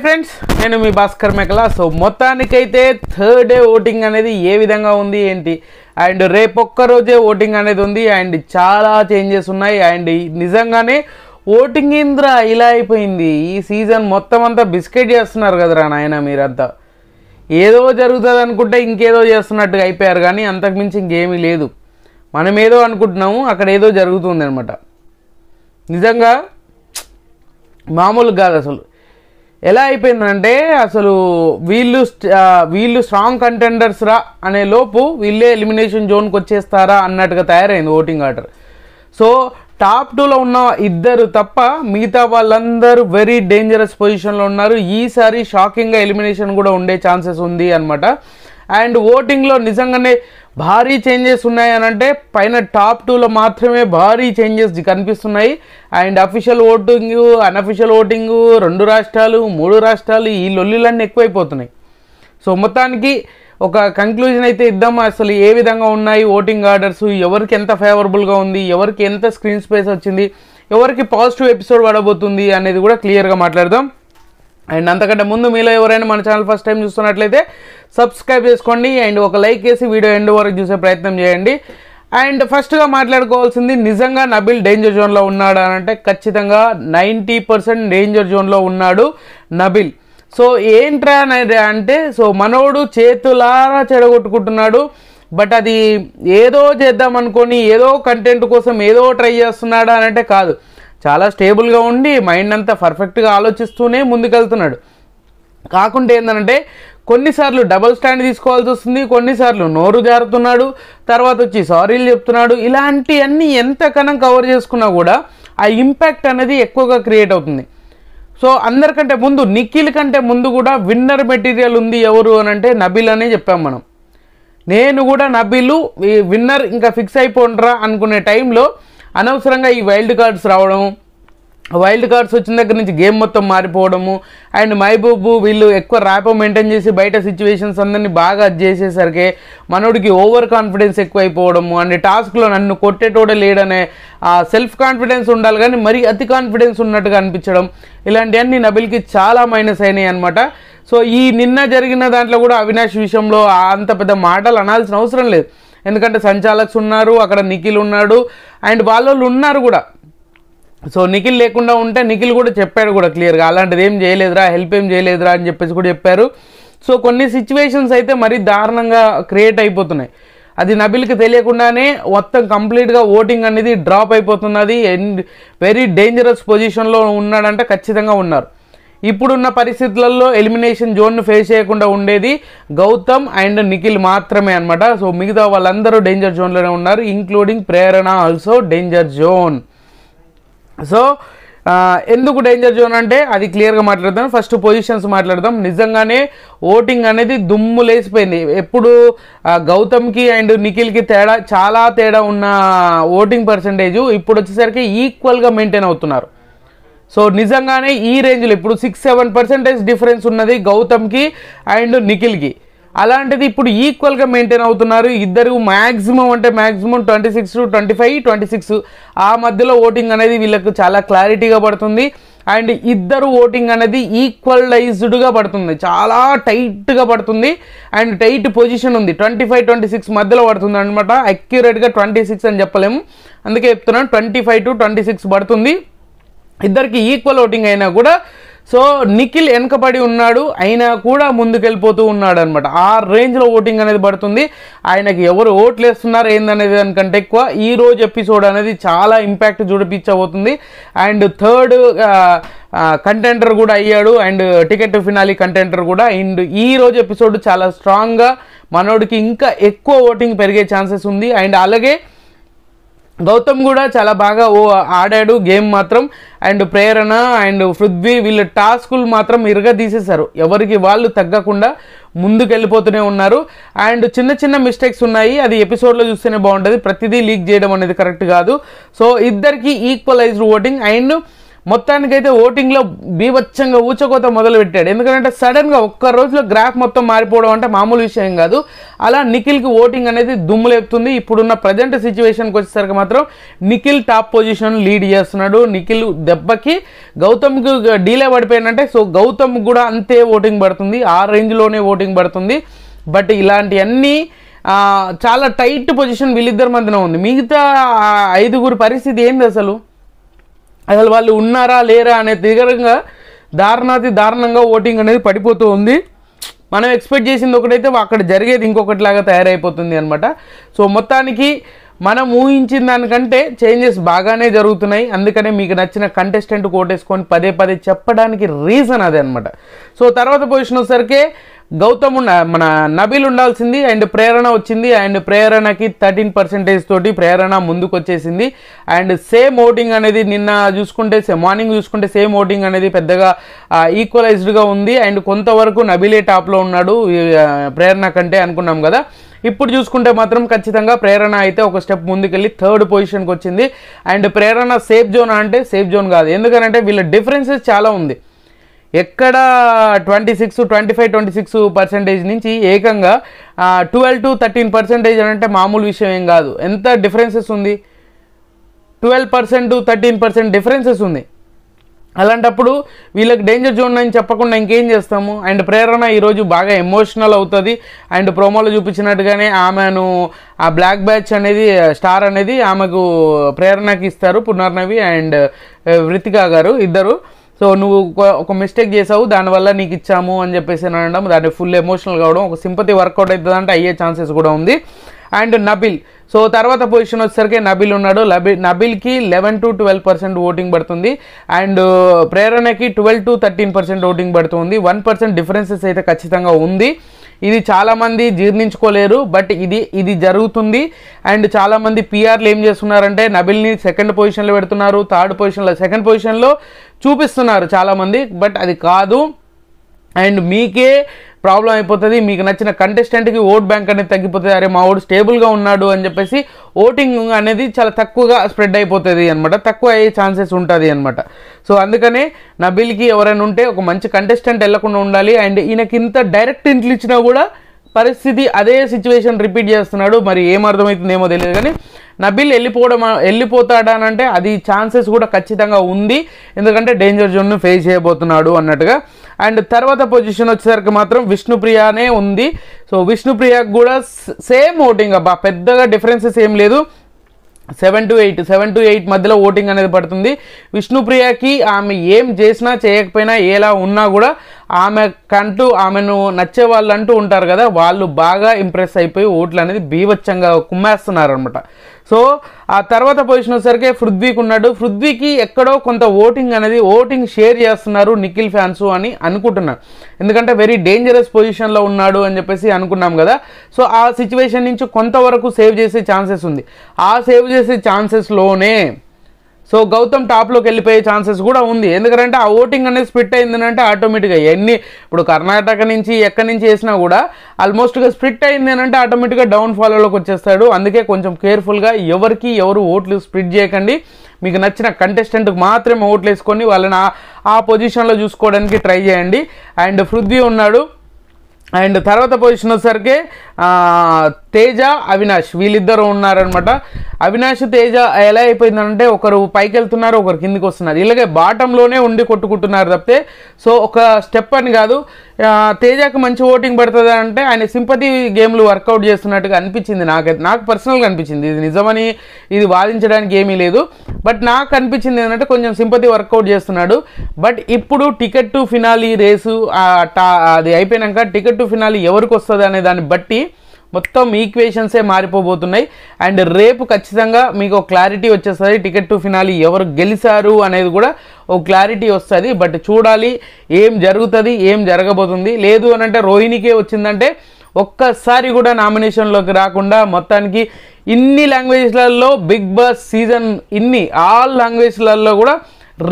Friends, నేను మీ Bhaskar మెకలా. So మొత్తానికైతే third day voting అనేది ఏ విధంగా ఉంది ఏంటి, అండ్ రేపొక్క రోజే ఓటింగ్ అనేది ఉంది అండ్ చాలా చేంజెస్ ఉన్నాయి. అండ్ నిజంగానే ఓటింగ్ ఇంద్ర ఇలా అయిపోయింది. ఈ సీజన్ మొత్తం అంతా బిస్కెట్ చేస్తున్నారు కదరా నాయన మీరంతా. ఏదో జరుగుతుంది అనుకుంటే ఇంకేదో చేస్తున్నట్టుగా అయిపోయారు, కానీ అంతకుమించి ఇంకేమీ లేదు. మనం ఏదో అనుకుంటున్నాము, అక్కడ ఏదో జరుగుతుంది అనమాట. నిజంగా మామూలు కాదు. అసలు ఎలా అయిపోయిందంటే అసలు వీళ్ళు స్ట్రాంగ్ కంటెండర్స్ రా అనే లోపు వీళ్ళే ఎలిమినేషన్ జోన్కి వచ్చేస్తారా అన్నట్టుగా తయారైంది ఓటింగ్ ఆర్డర్. సో టాప్ 2లో ఉన్న ఇద్దరు తప్ప మిగతా వాళ్ళందరూ వెరీ డేంజరస్ పొజిషన్లో ఉన్నారు. ఈసారి షాకింగ్గా ఎలిమినేషన్ కూడా ఉండే ఛాన్సెస్ ఉంది అనమాట. అండ్ ఓటింగ్లో నిజంగానే భారీ చేంజెస్ ఉన్నాయని అంటే పైన టాప్ 2లో మాత్రమే భారీ చేంజెస్ కనిపిస్తున్నాయి. And official voting, unofficial voting, 2 రాష్ట్రాలు 3 రాష్ట్రాలు, ఈ లొల్లిలన్నీ ఎక్కువైపోతున్నాయి. సో మొత్తానికి ఒక కంక్లూజన్ అయితే ఇద్దాం. అసలు ఏ విధంగా ఉన్నాయి ఓటింగ్ ఆర్డర్స్, ఎవరికి ఎంత ఫేవరబుల్గా ఉంది, ఎవరికి ఎంత స్క్రీన్ స్పేస్ వచ్చింది, ఎవరికి పాజిటివ్ ఎపిసోడ్ పడబోతుంది అనేది కూడా క్లియర్గా మాట్లాడదాం. అండ్ అంతకంటే ముందు మీలో ఎవరైనా మన ఛానల్ ఫస్ట్ టైం చూస్తున్నట్లయితే సబ్స్క్రైబ్ చేసుకోండి అండ్ ఒక లైక్ చేసి వీడియో ఎండ్ వరకు చూసే ప్రయత్నం చేయండి. అండ్ ఫస్ట్గా మాట్లాడుకోవాల్సింది, నిజంగా నబిల్ డేంజర్ జోన్లో ఉన్నాడు అని అంటే ఖచ్చితంగా 90% డేంజర్ జోన్లో ఉన్నాడు నబిల్. సో ఏంట్రా అంటే సో మనోడు చేతులారా చెడగొట్టుకుంటున్నాడు. బట్ అది ఏదో చేద్దాం అనుకొని ఏదో కంటెంట్ కోసం ఏదో ట్రై చేస్తున్నాడు అని అంటే కాదు. చాలా స్టేబుల్గా ఉండి మైండ్ అంతా పర్ఫెక్ట్గా ఆలోచిస్తూనే ముందుకెళ్తున్నాడు. కాకుంటే ఏంటంటే కొన్నిసార్లు డబుల్ స్టాండ్ తీసుకోవాల్సి వస్తుంది, కొన్నిసార్లు నోరు జారుతున్నాడు, తర్వాత వచ్చి సారీలు చెప్తున్నాడు. ఇలాంటివన్నీ ఎంతకనం కవర్ చేసుకున్నా కూడా ఆ ఇంపాక్ట్ అనేది ఎక్కువగా క్రియేట్ అవుతుంది. సో అందరికంటే ముందు నిఖిల్ కంటే ముందు కూడా విన్నర్ మెటీరియల్ ఉంది ఎవరు అని అంటే నబిల్ అనే చెప్పాం మనం. నేను కూడా నబిల్ విన్నర్ ఇంకా ఫిక్స్ అయిపోండ్రా అనుకునే టైంలో అనవసరంగా ఈ వైల్డ్ కార్డ్స్ రావడం, వైల్డ్ కార్డ్స్ వచ్చిన దగ్గర నుంచి గేమ్ మొత్తం మారిపోవడము, అండ్ మహబూబు వీళ్ళు ఎక్కువ ర్యాపో మెయింటైన్ చేసి బయట సిచ్యువేషన్స్ అందరినీ బాగా చేసేసరికి మనోడికి ఓవర్ కాన్ఫిడెన్స్ ఎక్కువైపోవడము, అండ్ టాస్క్లో నన్ను కొట్టేటోడే లేడనే సెల్ఫ్ కాన్ఫిడెన్స్ ఉండాలి కానీ మరీ అతి కాన్ఫిడెన్స్ ఉన్నట్టుగా అనిపించడం, ఇలాంటివన్నీ నబిల్కి చాలా మైనస్ అయినాయి అనమాట. సో ఈ నిన్న జరిగిన దాంట్లో కూడా అవినాష్ విషయంలో అంత పెద్ద మాటలు అనాల్సిన అవసరం లేదు, ఎందుకంటే సంచాలక్స్ ఉన్నారు, అక్కడ నిఖిల్ ఉన్నాడు అండ్ వాళ్ళు ఉన్నారు కూడా. సో నిఖిల్ లేకుండా ఉంటే నిఖిల్ కూడా చెప్పాడు కూడా క్లియర్గా, అలాంటిది ఏం చేయలేదురా, హెల్ప్ ఏం చేయలేదురా అని చెప్పేసి కూడా చెప్పారు. సో కొన్ని సిచ్యువేషన్స్ అయితే మరీ దారుణంగా క్రియేట్ అయిపోతున్నాయి. అది నబిల్కి తెలియకుండానే మొత్తం కంప్లీట్గా ఓటింగ్ అనేది డ్రాప్ అయిపోతున్నది. వెరీ డేంజరస్ పొజిషన్లో ఉన్నాడంటే ఖచ్చితంగా ఉన్నారు. ఇప్పుడున్న పరిస్థితులలో ఎలిమినేషన్ జోన్ను ఫేస్ చేయకుండా ఉండేది గౌతమ్ అండ్ నిఖిల్ మాత్రమే అనమాట. సో మిగతా వాళ్ళందరూ డేంజర్ జోన్లోనే ఉన్నారు, ఇంక్లూడింగ్ ప్రేరణ ఆల్సో డేంజర్ జోన్. సో ఎందుకు డేంజర్ జోన్ అంటే అది క్లియర్గా మాట్లాడదాం. ఫస్ట్ పొజిషన్స్ మాట్లాడదాం. నిజంగానే ఓటింగ్ అనేది దుమ్ము లేసిపోయింది. ఎప్పుడు గౌతమ్కి అండ్ నిఖిల్కి చాలా తేడా ఉన్న ఓటింగ్ పర్సంటేజ్ ఇప్పుడు వచ్చేసరికి ఈక్వల్గా మెయింటైన్ అవుతున్నారు. సో నిజంగానే ఈ రేంజ్లో ఇప్పుడు 6-7% డిఫరెన్స్ ఉన్నది గౌతమ్కి అండ్ నిఖిల్కి. అలాంటిది ఇప్పుడు ఈక్వల్గా మెయింటైన్ అవుతున్నారు ఇద్దరు. మ్యాక్సిమం అంటే మ్యాక్సిమం 26 to 25, 26 ఆ మధ్యలో ఓటింగ్ అనేది వీళ్ళకు చాలా క్లారిటీగా పడుతుంది. అండ్ ఇద్దరు ఓటింగ్ అనేది ఈక్వలైజ్డ్గా పడుతుంది, చాలా టైట్గా పడుతుంది అండ్ టైట్ పొజిషన్ ఉంది. 25-26 మధ్యలో పడుతుంది అనమాట. అక్యురేట్గా 26 అని చెప్పలేము, అందుకే చెప్తున్నాను 25 to 26 పడుతుంది. ఇద్దరికి ఈక్వల్ ఓటింగ్ అయినా కూడా సో నిఖిల్ వెనకబడి ఉన్నాడు, అయినా కూడా ముందుకెళ్ళిపోతూ ఉన్నాడు అనమాట. ఆ రేంజ్లో ఓటింగ్ అనేది పడుతుంది. ఆయనకి ఎవరు ఓట్లు వేస్తున్నారు ఏందనేది దానికంటే ఎక్కువ ఈ రోజు ఎపిసోడ్ అనేది చాలా ఇంపాక్ట్ చూపించబోతుంది. అండ్ థర్డ్ కంటెంటర్ కూడా అయ్యాడు అండ్ టికెట్ ఫినాలి కంటెంటర్ కూడా. అండ్ ఈ రోజు ఎపిసోడ్ చాలా స్ట్రాంగ్గా మనోడికి ఇంకా ఎక్కువ ఓటింగ్ పెరిగే ఛాన్సెస్ ఉంది. అండ్ అలాగే గౌతమ్ కూడా చాలా బాగా ఆడాడు గేమ్ మాత్రం. అండ్ ప్రేరణ అండ్ పృథ్వీ వీళ్ళ టాస్కులు మాత్రం ఇరుగా తీసేశారు, ఎవరికి వాళ్ళు తగ్గకుండా ముందుకెళ్ళిపోతూనే ఉన్నారు. అండ్ చిన్న చిన్న మిస్టేక్స్ ఉన్నాయి, అది ఎపిసోడ్లో చూస్తేనే బాగుంటుంది, ప్రతిదీ లీక్ చేయడం అనేది కరెక్ట్ కాదు. సో ఇద్దరికి ఈక్వలైజ్డ్ ఓటింగ్. అండ్ మొత్తానికైతే ఓటింగ్లో బీభత్సంగా ఊచకోత మొదలు పెట్టాడు. ఎందుకంటే సడన్గా ఒక్క రోజులో గ్రాఫ్ మొత్తం మారిపోవడం అంటే మామూలు విషయం కాదు. అలా నిఖిల్కి ఓటింగ్ అనేది దుమ్ము లేపుతుంది. ఇప్పుడున్న ప్రజెంట్ సిచ్యువేషన్కి వచ్చేసరికి మాత్రం నిఖిల్ టాప్ పొజిషన్ లీడ్ చేస్తున్నాడు. నిఖిల్ దెబ్బకి గౌతమ్కి డీలే పడిపోయిందంటే సో గౌతమ్ కూడా అంతే ఓటింగ్ పడుతుంది, ఆ రేంజ్లోనే ఓటింగ్ పడుతుంది. బట్ ఇలాంటివన్నీ చాలా టైట్ పొజిషన్ వీళ్ళిద్దరి మధ్యన ఉంది. మిగతా 5గురి పరిస్థితి ఏంది అసలు వాళ్ళు ఉన్నారా లేరా అనే దగ్గరగా దారుణంగా ఓటింగ్ అనేది పడిపోతూ ఉంది. మనం ఎక్స్పెక్ట్ చేసింది ఒకటైతే అక్కడ జరిగేది ఇంకొకటిలాగా తయారైపోతుంది అనమాట. సో మొత్తానికి మనం ఊహించిన దానికంటే చేంజెస్ బాగానే జరుగుతున్నాయి. అందుకనే మీకు నచ్చిన కంటెస్టెంట్ కోటేసుకొని పదే చెప్పడానికి రీజన్ అదే అనమాట. సో తర్వాత పొజిషన్ వచ్చేసరికి గౌతమ్ మన నబీల్ ఉండాల్సింది అండ్ ప్రేరణ వచ్చింది. అండ్ ప్రేరణకి 13% తోటి ప్రేరణ ముందుకు వచ్చేసింది. అండ్ సేమ్ ఓటింగ్ అనేది నిన్న చూసుకుంటే మార్నింగ్ చూసుకుంటే సేమ్ ఓటింగ్ అనేది పెద్దగా ఈక్వలైజ్డ్గా ఉంది. అండ్ కొంతవరకు నబీలే టాప్లో ఉన్నాడు ప్రేరణ కంటే అనుకున్నాం కదా. ఇప్పుడు చూసుకుంటే మాత్రం ఖచ్చితంగా ప్రేరణ అయితే ఒక స్టెప్ ముందుకెళ్ళి 3rd పొజిషన్కి వచ్చింది. అండ్ ప్రేరణ సేఫ్ జోన్ అంటే సేఫ్ జోన్ కాదు, ఎందుకంటే వీళ్ళ డిఫరెన్సెస్ చాలా ఉంది. ఎక్కడ 25-26% నుంచి ఏకంగా 12-13% అంటే మామూలు విషయం ఏం కాదు. ఎంత డిఫరెన్సెస్ ఉంది, 12%-13% డిఫరెన్సెస్ ఉంది. అలాంటప్పుడు వీళ్ళకి డేంజర్ జోన్ అని చెప్పకుండా ఇంకేం చేస్తాము. అండ్ ప్రేరణ ఈరోజు బాగా ఎమోషనల్ అవుతుంది. అండ్ ప్రోమోలో చూపించినట్టుగానే ఆమెను ఆ బ్లాక్ బ్యాచ్ అనేది స్టార్ అనేది ఆమెకు ప్రేరణకి ఇస్తారు, పునర్నవి అండ్ వృతికా గారు ఇద్దరు. సో నువ్వు ఒక మిస్టేక్ చేసావు దానివల్ల నీకు ఇచ్చాము అని చెప్పేసి అనడం, దాన్ని ఫుల్ ఎమోషనల్ కావడం, ఒక సింపతి వర్కౌట్ అవుతుంది అంటే అయ్యే ఛాన్సెస్ కూడా ఉంది. అండ్ నబిల్, సో తర్వాత పొజిషన్ వచ్చేసరికి నబిల్ ఉన్నాడు. నబిల్కి 11-12% ఓటింగ్ పడుతుంది. అండ్ ప్రేరణకి 12-13% ఓటింగ్ పడుతుంది. 1% డిఫరెన్సెస్ అయితే ఖచ్చితంగా ఉంది. ఇది చాలామంది జీర్ణించుకోలేరు, బట్ ఇది జరుగుతుంది. అండ్ చాలామంది పిఆర్లు ఏం చేస్తున్నారంటే నబిల్ని 2nd పొజిషన్లో పెడుతున్నారు, 3rd పొజిషన్లో 2nd పొజిషన్లో చూపిస్తున్నారు చాలామంది, బట్ అది కాదు. అండ్ మీకే ప్రాబ్లం అయిపోతుంది. మీకు నచ్చిన కంటెస్టెంట్కి ఓట్ బ్యాంక్ అనేది తగ్గిపోతుంది. అరే మా ఓటు స్టేబుల్గా ఉన్నాడు అని చెప్పేసి ఓటింగ్ అనేది చాలా తక్కువగా స్ప్రెడ్ అయిపోతుంది అనమాట, తక్కువ అయ్యే ఛాన్సెస్ ఉంటుంది అనమాట. సో అందుకనే నబిల్కి ఎవరైనా ఉంటే ఒక మంచి కంటెస్టెంట్ వెళ్లకుండా ఉండాలి. అండ్ ఈయనకి ఇంత డైరెక్ట్ ఎంట్రీ ఇచ్చినా కూడా పరిస్థితి అదే సిచ్యువేషన్ రిపీట్ చేస్తున్నాడు. మరి ఏం అర్థమవుతుందేమో తెలియదు, కానీ నబిల్ వెళ్ళిపోతాడా అని అంటే అది ఛాన్సెస్ కూడా ఖచ్చితంగా ఉంది, ఎందుకంటే డేంజర్ జోన్ను ఫేస్ చేయబోతున్నాడు అన్నట్టుగా. అండ్ తర్వాత పొజిషన్ వచ్చేసరికి మాత్రం విష్ణుప్రియనే ఉంది. సో విష్ణుప్రియకు కూడా సేమ్ ఓటింగ్, అబ్బా పెద్దగా డిఫరెన్సెస్ ఏం లేదు, 7-8 మధ్యలో ఓటింగ్ అనేది పడుతుంది. విష్ణుప్రియకి ఆమె ఏం చేసినా చేయకపోయినా ఎలా ఉన్నా కూడా ఆమెను నచ్చే వాళ్ళు అంటూ ఉంటారు కదా, వాళ్ళు బాగా ఇంప్రెస్ అయిపోయి ఓట్లు అనేది బీభత్సంగా కుమ్మేస్తున్నారు అనమాట. సో ఆ తర్వాత పొజిషన్ వచ్చేసరికి పృథ్వీకి ఉన్నాడు. పృథ్వీకి ఎక్కడో కొంత ఓటింగ్ షేర్ చేస్తున్నారు నిఖిల్ ఫ్యాన్స్ అని అనుకుంటున్నాను, ఎందుకంటే వెరీ డేంజరస్ పొజిషన్లో ఉన్నాడు అని చెప్పేసి అనుకున్నాం కదా. సో ఆ సిచ్యువేషన్ నుంచి కొంతవరకు సేవ్ చేసే ఛాన్సెస్ ఉంది. ఆ సేవ్ చేసే ఛాన్సెస్లోనే సో గౌతమ్ టాప్లోకి వెళ్ళిపోయే ఛాన్సెస్ కూడా ఉంది, ఎందుకంటే ఆ ఓటింగ్ అనేది స్ప్లిట్ అయిందంటే ఆటోమేటిక్గా ఇప్పుడు కర్ణాటక నుంచి ఎక్కడి నుంచి వేసినా కూడా ఆల్మోస్ట్గా స్ప్లిట్ అయింది అంటే ఆటోమేటిక్గా డౌన్ ఫాలోలోకి వచ్చేస్తాడు. అందుకే కొంచెం కేర్ఫుల్గా ఎవరు ఓట్లు స్ప్లిట్ చేయకండి. మీకు నచ్చిన కంటెస్టెంట్కి మాత్రమే ఓట్లు వేసుకొని వాళ్ళని ఆ పొజిషన్లో చూసుకోవడానికి ట్రై చేయండి. అండ్ పృథ్వీ ఉన్నాడు. అండ్ తర్వాత పొజిషన్ వచ్చేసరికి తేజ, అవినాష్ వీళ్ళిద్దరు ఉన్నారనమాట. అవినాష్, తేజ ఎలా అయిపోయిందంటే ఒకరు పైకి వెళ్తున్నారు, ఒకరు కిందికి వస్తున్నారు, ఇలాగే బాటంలోనే ఉండి కొట్టుకుంటున్నారు తప్పితే సో ఒక స్టెప్ అని కాదు. తేజకి మంచి ఓటింగ్ పడుతుంది అంటే ఆయన సింపతి గేమ్లు వర్కౌట్ చేస్తున్నట్టుగా అనిపించింది నాకు పర్సనల్గా అనిపించింది. ఇది నిజమని ఇది వాదించడానికి ఏమీ లేదు, బట్ నాకు అనిపించింది ఏంటంటే కొంచెం సింపతి వర్కౌట్ చేస్తున్నాడు. బట్ ఇప్పుడు టికెట్ టు ఫినాలి రేసు అది అయిపోయినాక టికెట్ టు ఫినాలి ఎవరికి వస్తుంది అనే దాన్ని బట్టి మొత్తం ఈక్వేషన్సే మారిపోబోతున్నాయి. అండ్ రేపు ఖచ్చితంగా మీకు ఒక క్లారిటీ వచ్చేస్తుంది, టికెట్ టు ఫినాలి ఎవరు గెలిచారు అనేది కూడా ఒక క్లారిటీ వస్తుంది. బట్ చూడాలి ఏం జరుగుతుంది, ఏం జరగబోతుంది. లేదు అని అంటే రోహిణికే వచ్చిందంటే ఒక్కసారి కూడా నామినేషన్లోకి రాకుండా మొత్తానికి ఇన్ని లాంగ్వేజ్లలో బిగ్ బాస్ సీజన్ ఆల్ లాంగ్వేజ్లలో కూడా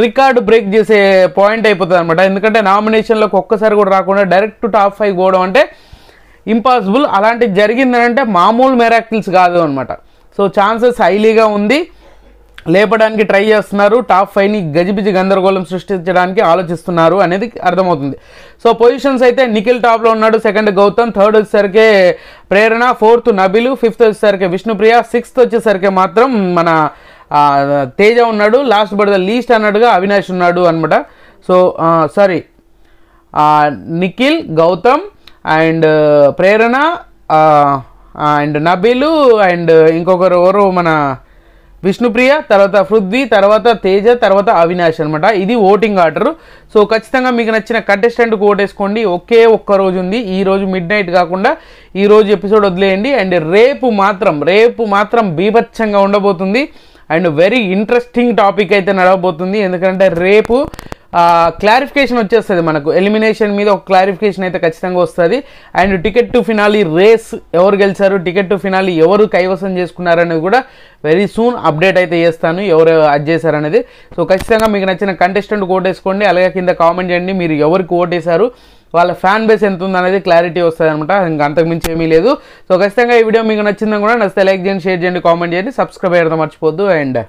రికార్డు బ్రేక్ చేసే పాయింట్ అయిపోతుంది అనమాట. ఎందుకంటే నామినేషన్లోకి ఒక్కసారి కూడా రాకుండా డైరెక్ట్ టాప్ 5 పోవడం అంటే ఇంపాసిబుల్. అలాంటిది జరిగిందనంటే మామూలు మెరాకిల్స్ కాదు అనమాట. సో ఛాన్సెస్ హైలీగా ఉంది. లేపడానికి ట్రై చేస్తున్నారు. టాప్ 5ని గజిబిజి గందరగోళం సృష్టించడానికి ఆలోచిస్తున్నారు అనేది అర్థమవుతుంది. సో పొజిషన్స్ అయితే నిఖిల్ టాప్లో ఉన్నాడు, సెకండ్ గౌతమ్, థర్డ్ వచ్చేసరికి ప్రేరణ, ఫోర్త్ నబిలు, ఫిఫ్త్ వచ్చేసరికి విష్ణుప్రియ, సిక్స్త్ వచ్చేసరికి మాత్రం మన తేజ ఉన్నాడు, లాస్ట్ బట్ ద లీస్ట్ అన్నట్టుగా అవినాష్ ఉన్నాడు అనమాట. So sorry, Nikhil, Gautam and Prerana and Nabeel and ఇంకొకరు ఎవరు మన విష్ణుప్రియ, తర్వాత పృథ్వీ, తర్వాత తేజ, తర్వాత అవినాష్ అనమాట. ఇది ఓటింగ్ ఆర్డర్. సో ఖచ్చితంగా మీకు నచ్చిన కంటెస్టెంట్కి ఓటేసుకోండి. ఒకే ఒక్క రోజు ఉంది, ఈ రోజు మిడ్ నైట్ కాకుండా ఈ రోజు ఎపిసోడ్ వదిలేయండి. అండ్ రేపు మాత్రం బీభత్సంగా ఉండబోతుంది అండ్ వెరీ ఇంట్రెస్టింగ్ టాపిక్ అయితే నడవబోతుంది. ఎందుకంటే రేపు క్లారిఫికేషన్ వచ్చేస్తుంది, మనకు ఎలిమినేషన్ మీద ఒక క్లారిఫికేషన్ అయితే ఖచ్చితంగా వస్తుంది. And ticket to finale race ఎవరు గెలిచారు, టికెట్ టు ఫినాలి ఎవరు కైవసం చేసుకున్నారనేది కూడా వెరీ సూన్ అప్డేట్ అయితే చేస్తాను, ఎవరు అది చేశారనేది. సో ఖచ్చితంగా మీకు నచ్చిన కంటెస్టెంట్ ఓటేసుకోండి. అలాగే కింద కామెంట్ చేయండి మీరు ఎవరికి ఓటేశారు, వాళ్ళ ఫ్యాన్ బేస్ ఎంత ఉందనేది క్లారిటీ వస్తుంది అనమాట. ఇంకా అంతకుమించి ఏమీ లేదు. సో ఖచ్చితంగా ఈ వీడియో మీకు నచ్చిందని కూడా నచ్చితే లైక్ చేయండి, షేర్ చేయండి, కామెంట్ చేయండి, సబ్స్క్రైబ్ చేయడం మర్చిపోద్దు. అండ్